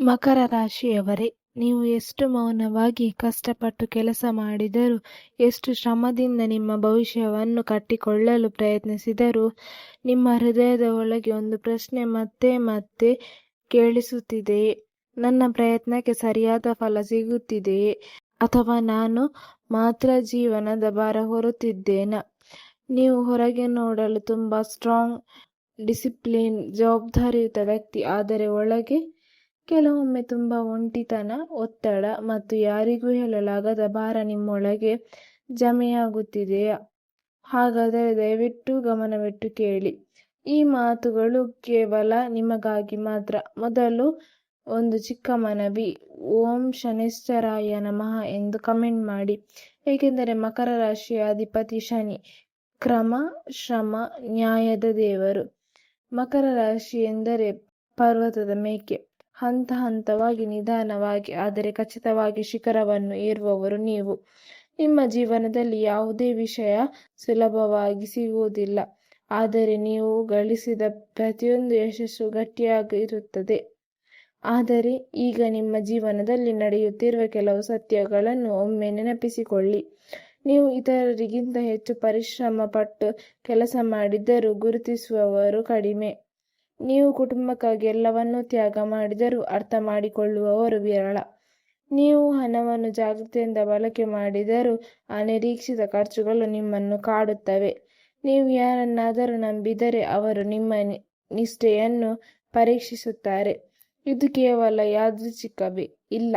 ಮಕರ ರಾಶಿಯವರೇ, ನೀವು ಎಷ್ಟು ಮೌನವಾಗಿ ಕಷ್ಟಪಟ್ಟು ಕೆಲಸ ಮಾಡಿದರೂ, ಎಷ್ಟು ಶ್ರಮದಿಂದ ನಿಮ್ಮ ಭವಿಷ್ಯವನ್ನು ಕಟ್ಟಿಕೊಳ್ಳಲು ಪ್ರಯತ್ನಿಸಿದರೂ, ನಿಮ್ಮ ಹೃದಯದ ಒಳಗೆ ಒಂದು ಪ್ರಶ್ನೆ ಮತ್ತೆ ಮತ್ತೆ ಕೇಳಿಸುತ್ತಿದೆಯೇ? ನನ್ನ ಪ್ರಯತ್ನಕ್ಕೆ ಸರಿಯಾದ ಫಲ ಸಿಗುತ್ತಿದೆಯೇ? ಅಥವಾ ನಾನು ಮಾತ್ರ ಜೀವನದ ಭಾರ ಹೊರುತ್ತಿದ್ದೇನಾ? ನೀವು ಹೊರಗೆ ನೋಡಲು ತುಂಬ ಸ್ಟ್ರಾಂಗ್, ಡಿಸಿಪ್ಲಿನ್, ಜವಾಬ್ದಾರಿಯುತ ವ್ಯಕ್ತಿ. ಆದರೆ ಒಳಗೆ ಕೆಲವೊಮ್ಮೆ ತುಂಬ ಒಂಟಿತನ, ಒತ್ತಡ ಮತ್ತು ಯಾರಿಗೂ ಹೇಳಲಾಗದ ಭಾರ ನಿಮ್ಮೊಳಗೆ ಜಮೆಯಾಗುತ್ತಿದೆಯಾ? ಹಾಗಾದರೆ ದಯವಿಟ್ಟು ಗಮನವಿಟ್ಟು ಕೇಳಿ. ಈ ಮಾತುಗಳು ಕೇವಲ ನಿಮಗಾಗಿ ಮಾತ್ರ. ಮೊದಲು ಒಂದು ಚಿಕ್ಕ ಮನವಿ, ಓಂ ಶನೈಶ್ಚರಾಯ ನಮಃ ಎಂದು ಕಮೆಂಟ್ ಮಾಡಿ. ಏಕೆಂದರೆ ಮಕರ ರಾಶಿಯ ಅಧಿಪತಿ ಶನಿ ಕ್ರಮ, ಶ್ರಮ, ನ್ಯಾಯದ ದೇವರು. ಮಕರ ರಾಶಿ ಎಂದರೆ ಪರ್ವತದ ಮೇಕೆ. ಹಂತ ಹಂತವಾಗಿ, ನಿಧಾನವಾಗಿ ಆದರೆ ಖಚಿತವಾಗಿ ಶಿಖರವನ್ನು ಏರುವವರು ನೀವು. ನಿಮ್ಮ ಜೀವನದಲ್ಲಿ ಯಾವುದೇ ವಿಷಯ ಸುಲಭವಾಗಿ ಸಿಗುವುದಿಲ್ಲ. ಆದರೆ ನೀವು ಗಳಿಸಿದ ಪ್ರತಿಯೊಂದು ಯಶಸ್ಸು ಗಟ್ಟಿಯಾಗಿರುತ್ತದೆ. ಆದರೆ ಈಗ ನಿಮ್ಮ ಜೀವನದಲ್ಲಿ ನಡೆಯುತ್ತಿರುವ ಕೆಲವು ಸತ್ಯಗಳನ್ನು ಒಮ್ಮೆ ನೆನಪಿಸಿಕೊಳ್ಳಿ. ನೀವು ಇತರರಿಗಿಂತ ಹೆಚ್ಚು ಪರಿಶ್ರಮ ಪಟ್ಟು ಕೆಲಸ ಮಾಡಿದರೂ ಗುರುತಿಸುವವರು ಕಡಿಮೆ. ನೀವು ಕುಟುಂಬಕ್ಕಾಗಿ ಎಲ್ಲವನ್ನೂ ತ್ಯಾಗ ಮಾಡಿದರೂ ಅರ್ಥ ಮಾಡಿಕೊಳ್ಳುವವರು ವಿರಳ. ನೀವು ಹಣವನ್ನು ಜಾಗೃತಿಯಿಂದ ಬಳಕೆ ಮಾಡಿದರೂ ಅನಿರೀಕ್ಷಿತ ಖರ್ಚುಗಳು ನಿಮ್ಮನ್ನು ಕಾಡುತ್ತವೆ. ನೀವು ಯಾರನ್ನಾದರೂ ನಂಬಿದರೆ ಅವರು ನಿಮ್ಮ ನಿಷ್ಠೆಯನ್ನು ಪರೀಕ್ಷಿಸುತ್ತಾರೆ. ಇದು ಕೇವಲ ಯಾದೃಚ್ಛಿಕವೇ? ಇಲ್ಲ,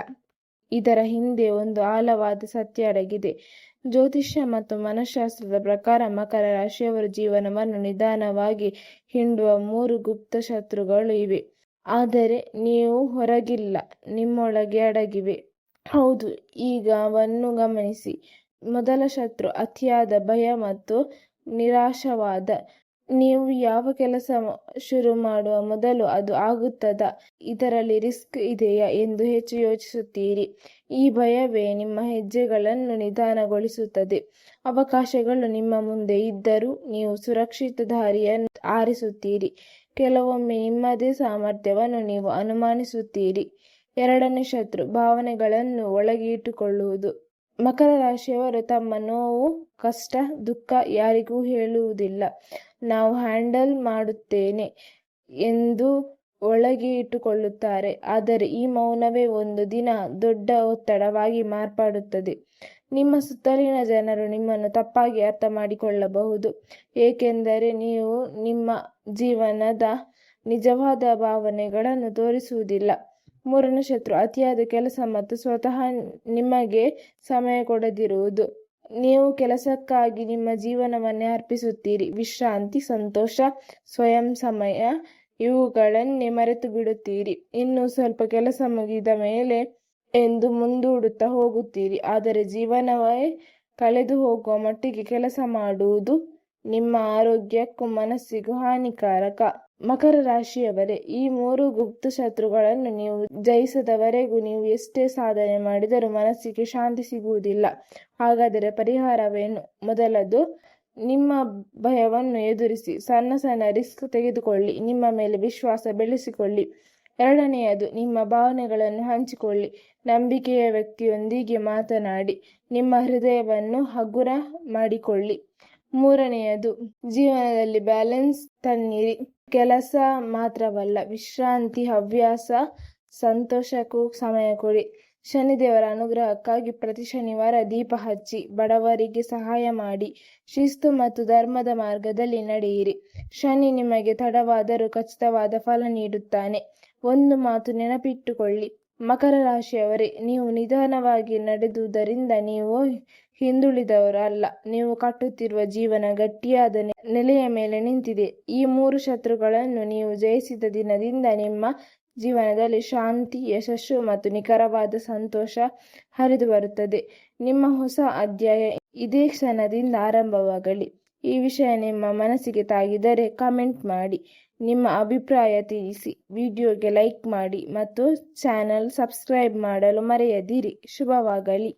ಇದರ ಹಿಂದೆ ಒಂದು ಆಳವಾದ ಸತ್ಯ ಅಡಗಿದೆ. ಜ್ಯೋತಿಷ್ಯ ಮತ್ತು ಮನಃಶಾಸ್ತ್ರದ ಪ್ರಕಾರ ಮಕರ ರಾಶಿಯವರ ಜೀವನವನ್ನು ನಿಧಾನವಾಗಿ ಹಿಂಡುವ 3 ಗುಪ್ತ ಶತ್ರುಗಳು ಇವೆ. ಆದರೆ ನೀವು ಹೊರಗಿಲ್ಲ, ನಿಮ್ಮೊಳಗೆ ಅಡಗಿವೆ. ಹೌದು, ಈಗ ಅವನ್ನು ಗಮನಿಸಿ. ಮೊದಲ ಶತ್ರು ಅತಿಯಾದ ಭಯ ಮತ್ತು ನಿರಾಶಾವಾದ. ನೀವು ಯಾವ ಕೆಲಸ ಶುರು ಮಾಡುವ ಮೊದಲು ಅದು ಆಗುತ್ತದಾ, ಇದರಲ್ಲಿ ರಿಸ್ಕ್ ಇದೆಯಾ ಎಂದು ಹೆಚ್ಚು ಯೋಚಿಸುತ್ತೀರಿ. ಈ ಭಯವೇ ನಿಮ್ಮ ಹೆಜ್ಜೆಗಳನ್ನು ನಿಧಾನಗೊಳಿಸುತ್ತದೆ. ಅವಕಾಶಗಳು ನಿಮ್ಮ ಮುಂದೆ ಇದ್ದರೂ ನೀವು ಸುರಕ್ಷಿತ ದಾರಿಯನ್ನು ಆರಿಸುತ್ತೀರಿ. ಕೆಲವೊಮ್ಮೆ ನಿಮ್ಮದೇ ಸಾಮರ್ಥ್ಯವನ್ನು ನೀವು ಅನುಮಾನಿಸುತ್ತೀರಿ. ಎರಡನೇ ಶತ್ರು ಭಾವನೆಗಳನ್ನು ಒಳಗೆ ಇಟ್ಟುಕೊಳ್ಳುವುದು. ಮಕರ ರಾಶಿಯವರು ತಮ್ಮ ನೋವು, ಕಷ್ಟ, ದುಃಖ ಯಾರಿಗೂ ಹೇಳುವುದಿಲ್ಲ. ನಾವು ಹ್ಯಾಂಡಲ್ ಮಾಡುತ್ತೇನೆ ಎಂದು ಒಳಗೆ ಇಟ್ಟುಕೊಳ್ಳುತ್ತಾರೆ. ಆದರೆ ಈ ಮೌನವೇ ಒಂದು ದಿನ ದೊಡ್ಡ ಒತ್ತಡವಾಗಿ ಮಾರ್ಪಡುತ್ತದೆ. ನಿಮ್ಮ ಸುತ್ತಲಿನ ಜನರು ನಿಮ್ಮನ್ನು ತಪ್ಪಾಗಿ ಅರ್ಥ ಮಾಡಿಕೊಳ್ಳಬಹುದು, ಏಕೆಂದರೆ ನೀವು ನಿಮ್ಮ ಜೀವನದ ನಿಜವಾದ ಭಾವನೆಗಳನ್ನು ತೋರಿಸುವುದಿಲ್ಲ. ಮೂರನೇ ಶತ್ರು ಅತಿಯಾದ ಕೆಲಸ ಮತ್ತು ಸ್ವತಃ ನಿಮಗೆ ಸಮಯ ಕೊಡದಿರುವುದು. ನೀವು ಕೆಲಸಕ್ಕಾಗಿ ನಿಮ್ಮ ಜೀವನವನ್ನೇ ಅರ್ಪಿಸುತ್ತೀರಿ. ವಿಶ್ರಾಂತಿ, ಸಂತೋಷ, ಸ್ವಯಂ ಸಮಯ ಇವುಗಳನ್ನೇ ಮರೆತು ಬಿಡುತ್ತೀರಿ. ಇನ್ನೂ ಸ್ವಲ್ಪ ಕೆಲಸ ಮುಗಿದ ಮೇಲೆ ಎಂದು ಮುಂದೂಡುತ್ತಾ ಹೋಗುತ್ತೀರಿ. ಆದರೆ ಜೀವನವೇ ಕಳೆದು ಹೋಗುವ ಮಟ್ಟಿಗೆ ಕೆಲಸ ಮಾಡುವುದು ನಿಮ್ಮ ಆರೋಗ್ಯಕ್ಕೂ ಮನಸ್ಸಿಗೂ ಹಾನಿಕಾರಕ. ಮಕರ ರಾಶಿಯವರೇ, ಈ 3 ಗುಪ್ತ ಶತ್ರುಗಳನ್ನು ನೀವು ಜಯಿಸದವರೆಗೂ ನೀವು ಎಷ್ಟೇ ಸಾಧನೆ ಮಾಡಿದರೂ ಮನಸ್ಸಿಗೆ ಶಾಂತಿ ಸಿಗುವುದಿಲ್ಲ. ಹಾಗಾದರೆ ಪರಿಹಾರವೇನು? ಮೊದಲದು, ನಿಮ್ಮ ಭಯವನ್ನು ಎದುರಿಸಿ. ಸಣ್ಣ ಸಣ್ಣ ರಿಸ್ಕ್ ತೆಗೆದುಕೊಳ್ಳಿ. ನಿಮ್ಮ ಮೇಲೆ ವಿಶ್ವಾಸ ಬೆಳೆಸಿಕೊಳ್ಳಿ. ಎರಡನೆಯದು, ನಿಮ್ಮ ಭಾವನೆಗಳನ್ನು ಹಂಚಿಕೊಳ್ಳಿ. ನಂಬಿಕೆಯ ವ್ಯಕ್ತಿಯೊಂದಿಗೆ ಮಾತನಾಡಿ. ನಿಮ್ಮ ಹೃದಯವನ್ನು ಹಗುರ ಮಾಡಿಕೊಳ್ಳಿ. ಮೂರನೆಯದು, ಜೀವನದಲ್ಲಿ ಬ್ಯಾಲೆನ್ಸ್ ತನ್ನಿರಿ. ಕೆಲಸ ಮಾತ್ರವಲ್ಲ, ವಿಶ್ರಾಂತಿ, ಹವ್ಯಾಸ, ಸಂತೋಷಕ್ಕೂ ಸಮಯ ಕೊಡಿ. ಶನಿದೇವರ ಅನುಗ್ರಹಕ್ಕಾಗಿ ಪ್ರತಿ ಶನಿವಾರ ದೀಪ ಹಚ್ಚಿ ಬಡವರಿಗೆ ಸಹಾಯ ಮಾಡಿ. ಶಿಸ್ತು ಮತ್ತು ಧರ್ಮದ ಮಾರ್ಗದಲ್ಲಿ ನಡೆಯಿರಿ. ಶನಿ ನಿಮಗೆ ತಡವಾದರೂ ಖಚಿತವಾದ ಫಲ ನೀಡುತ್ತಾನೆ. ಒಂದು ಮಾತು ನೆನಪಿಟ್ಟುಕೊಳ್ಳಿ ಮಕರ ರಾಶಿಯವರೇ, ನೀವು ನಿಧಾನವಾಗಿ ನಡೆದುದರಿಂದ ನೀವು ಹಿಂದುಳಿದವರು ಅಲ್ಲ. ನೀವು ಕಟ್ಟುತ್ತಿರುವ ಜೀವನ ಗಟ್ಟಿಯಾದ ನೆಲೆಯ ಮೇಲೆ ನಿಂತಿದೆ. ಈ 3 ಶತ್ರುಗಳನ್ನು ನೀವು ಜಯಿಸಿದ ದಿನದಿಂದ ನಿಮ್ಮ ಜೀವನದಲ್ಲಿ ಶಾಂತಿ, ಯಶಸ್ಸು ಮತ್ತು ನಿಖರವಾದ ಸಂತೋಷ ಹರಿದು ಬರುತ್ತದೆ. ನಿಮ್ಮ ಹೊಸ ಅಧ್ಯಾಯ ಇದೇ ಕ್ಷಣದಿಂದ ಆರಂಭವಾಗಲಿ. ಈ ವಿಷಯ ನಿಮ್ಮ ಮನಸ್ಸಿಗೆ ತಾಗಿದರೆ ಕಮೆಂಟ್ ಮಾಡಿ. ನಿಮ್ಮ ಅಭಿಪ್ರಾಯ ತಿಳಿಸಿ. ವಿಡಿಯೋಗೆ ಲೈಕ್ ಮಾಡಿ ಮತ್ತು ಚಾನಲ್ ಸಬ್ಸ್ಕ್ರೈಬ್ ಮಾಡಲು ಮರೆಯದಿರಿ. ಶುಭವಾಗಲಿ.